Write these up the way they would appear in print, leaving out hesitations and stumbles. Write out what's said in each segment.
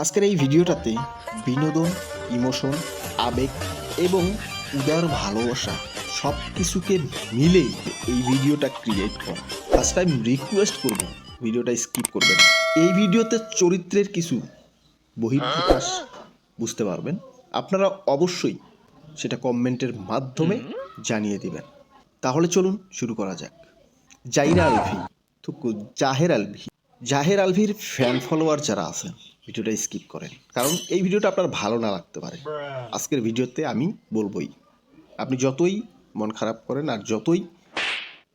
আজকের এই ভিডিওটাতে বিনোদন, ইমোশন, আবেগ এবং উদার ভালোবাসা সব কিছুকে মিলেই এই ভিডিওটা ক্রিয়েট করা। ফার্স্ট টাইম রিকোয়েস্ট করব ভিডিওটা স্কিপ করবেন। এই ভিডিওতে চরিত্রের কিছু বহিঃপ্রকাশ বুঝতে পারবেন। আপনারা অবশ্যই সেটা কমেন্টের মাধ্যমে জানিয়ে দিবেন। তাহলে চলুন শুরু করা যাক। জাহির আলভি থুকু জাহের আলভির ফ্যান ফলোয়ার যারা আছেন ভিডিওটা স্কিপ করেন, কারণ এই ভিডিওটা আপনার ভালো না লাগতে পারে। আজকের ভিডিওতে আমি বলবই, আপনি যতই মন খারাপ করেন আর যতই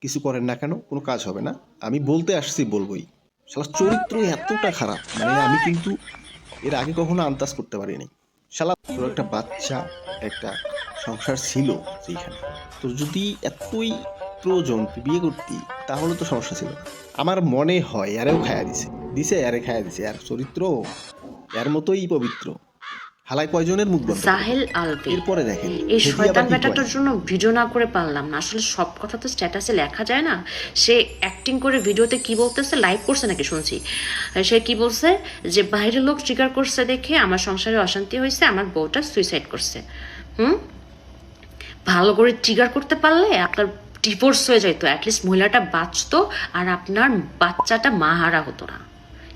কিছু করেন না কেন, কোনো কাজ হবে না। আমি বলতে আসছি বলবই। শালা চরিত্র এতটা খারাপ, মানে আমি কিন্তু এর আগে কখনো আন্দাজ করতে পারিনি। শালা তোর একটা বাচ্চা, একটা সংসার ছিল সেইখানে, তোর যদি এতই প্রয়োজন তুই বিয়ে করতি তাহলে তো সমস্যা ছিল না। আমার মনে হয় এরেও খায়া দিছে এরে খায়া দিছে। আর চরিত্র এর মতোই পবিত্র। হালাই কয়জনের মুখ বন্ধ। জাহেল আলভি, এরপরে দেখেন এই শয়তান বেটাটার জন্য ভিডিও না করে পারলাম না। আসলে সব কথা তো স্ট্যাটাসে লেখা যায় না। সে অ্যাক্টিং করে ভিডিওতে কি বলতেছে, লাইভ করছে নাকি শুনছি, সে কি বলছে যে বাইরের লোক ট্রিগার করছে দেখে আমার সংসারে অশান্তি হয়েছে, আমার বউটা সুইসাইড করছে। ভালো করে ট্রিগার করতে পারলে আপনার ডিভোর্স হয়ে যেত, অ্যাটলিস্ট মহিলাটা বাঁচতো আর আপনার বাচ্চাটা মাহারা হতো না।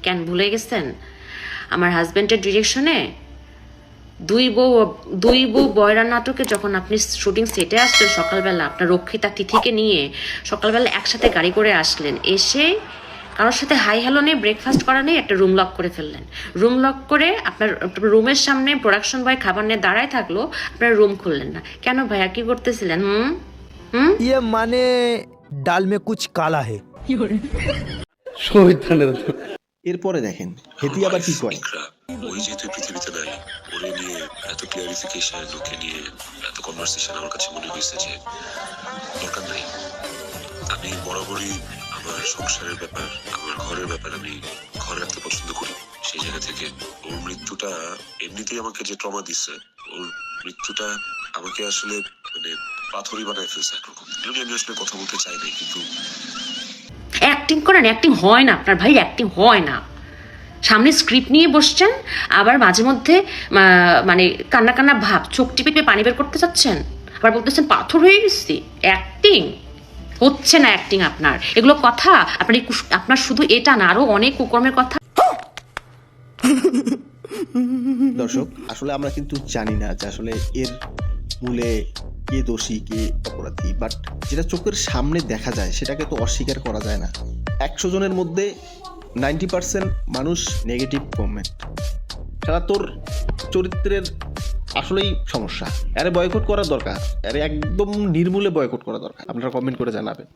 কেন ভুলে গেছেন? আমার হাজব্যান্ডের ডিরেকশনে দুই বউ বয়রা নাটকে যখন আপনি শুটিং সেটে আসলেন সকালবেলা, আপনার রক্ষিতা তিথিকে নিয়ে সকালবেলা একসাথে গাড়ি করে আসলেন, এসে কারোর সাথে হাই হ্যালো নেই, ব্রেকফাস্ট করা নেই, একটা রুম লক করে ফেললেন। রুম লক করে আপনার রুমের সামনে প্রোডাকশন বয় খাবার নিয়ে দাঁড়ায় থাকলো, আপনার রুম খুললেন না কেন? ভাইয়া কি করতেছিলেন? ये माने दाल में कुछ काला है। এরপরে দেখেন হেতি আবার কি কয়। ওই যেহেতু পৃথিবীতে নাই, ওরে নিয়ে এত ক্লিয়ারিফিকেশন, ওকে নিয়ে এত কনভারসেশন আমার কাছে মনে হয়েছে যে দরকার নাই। আমি বরাবরই আমার সংসারের ব্যাপার, আমার ঘরের ব্যাপার আমি ঘরে রাখতে পছন্দ করি। সেই জায়গা থেকে ওর মৃত্যুটা এমনিতেই আমাকে যে ট্রমা দিচ্ছে, ওর মৃত্যুটা আমাকে আসলে মানে পাথরই বানায় ফেলছে একরকম। আমি আসলে কথা বলতে চাই নাই, কিন্তু অ্যাক্টিং করেন, অ্যাক্টিং হয় না আপনার ভাই, অ্যাক্টিং হয় না। সামনে স্ক্রিপ্ট নিয়ে বসছেন, আবার মাঝে মধ্যে মানে কান্না কান্না ভাব, চোখ টিপে টিপে পানি বের করতে চাচ্ছেন, আবার বলতেছেন পাথর হয়ে গেছি। অ্যাক্টিং হচ্ছে না, অ্যাক্টিং আপনার। এগুলো কথা আপনার শুধু এটা না, আরো অনেক কুকর্মের কথা। দর্শক, আসলে আমরা কিন্তু জানি না যে আসলে এর মূলে কে দোষী কে অপরাধী, বাট যেটা চোখের সামনে দেখা যায় সেটাকে তো অস্বীকার করা যায় না। 100 জনের মধ্যে 90% মানুষ নেগেটিভ কমেন্ট। সারা তোর চরিত্রের আসলেই সমস্যা, আরে বয়কট করা দরকার, আরে একদম নির্মূলে বয়কট করা দরকার। আপনারা কমেন্ট করে জানাবেন।